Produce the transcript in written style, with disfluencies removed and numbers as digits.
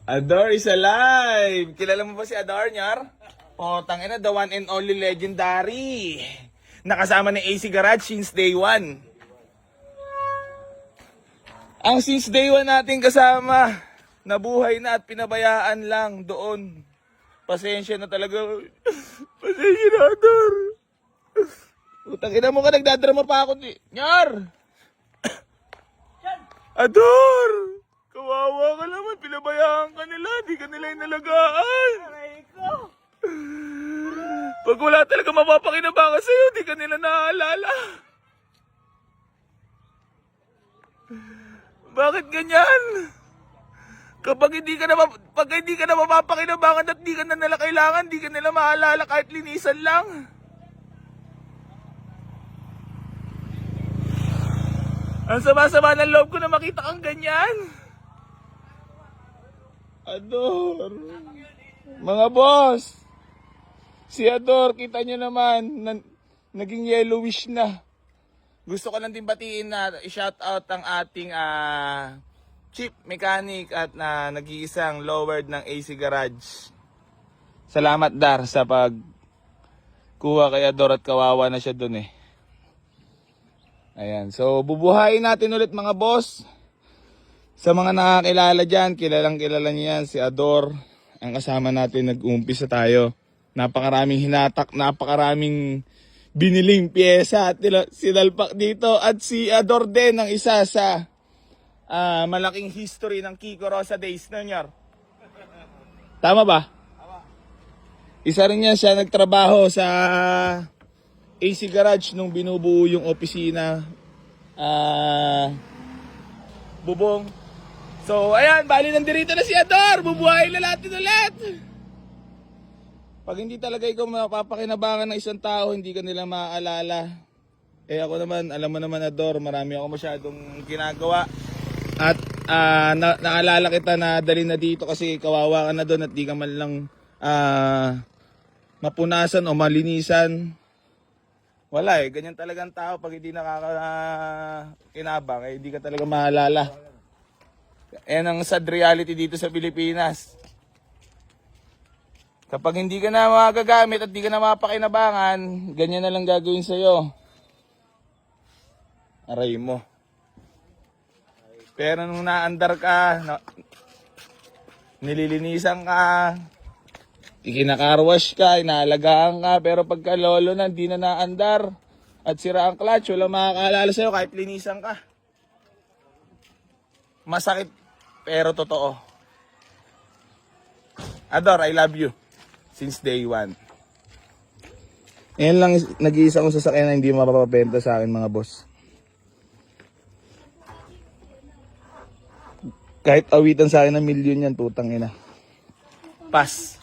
Ador is alive! Kilala mo ba si Ador, Nyar? O, tangina, the one and only legendary. Nakasama ni AC Garage since day one. Ang since day one natin kasama, nabuhay na at pinabayaan lang doon. Pasensya na talaga. Pasensya na, Ador. Utang ina mo ka, nagdadrama pa ako. Nyar! Ador! Kawawa ka naman, pinabayaan ka nila, di ka nila inalagaan. Aray ko! Pag wala talaga mapapakinabangan sa'yo, di ka nila naaalala. Bakit ganyan? Kapag hindi ka na mapapakinabangan at di ka na nila kailangan, di ka nila maalala kahit linisan lang. Ang sama-sama ng loob ko na makita kang ganyan. Ador. Mga boss. Si Ador, kita nyo naman, naging yellowish na. Gusto ko lang din batiin na i-shout out ang ating chief mechanic at nag-iisang lowered ng AC Garage. Salamat, Dar, sa pagkuha kay Ador at kawawa na siya dun eh. Ayan, so bubuhayin natin ulit mga boss. Sa mga nakakilala dyan, kilalang kilala niya yan, si Ador. Ang kasama natin, nag-uumpisa tayo. Napakaraming hinatak, napakaraming biniling pyesa at sinalpak dito. At si Ador din, ang isa sa malaking history ng Kiko Rosa Days na Nyar. Tama ba? Tama. Isa rin niya siya nagtrabaho sa AC Garage nung binubuo yung opisina. Bubong. So, ayan, bali nandito na si Ador. Bubuhayin na natin ulit. Pag hindi talaga ikaw mapapakinabangan ng isang tao, hindi ka nila maaalala. Eh ako naman, alam mo naman Ador, marami ako masyadong ginagawa. At naalala kita na dali na dito kasi kawawa ka na doon at di ka man lang mapunasan o malinisan. Wala eh, ganyan talagang tao pag hindi nakakakinabang, eh, hindi ka talaga maalala. Yan ang sad reality dito sa Pilipinas. Kapag hindi ka na magagamit at hindi ka na mapakinabangan, ganyan na lang gagawin sa'yo. Aray mo. Pero nung naandar ka, nililinisan ka, ikinakarwash ka, inaalagaan ka, pero pagka lolo na, hindi na naandar at sira ang clutch, wala makakaalala sa'yo kahit linisan ka. Masakit, pero totoo. Ador, I love you. Since day one. Yan lang nag-iisa kong sasakyan na hindi mapapabenta sa akin mga boss. Kahit awitan sa akin ng milyon yan, putang ina. Pass.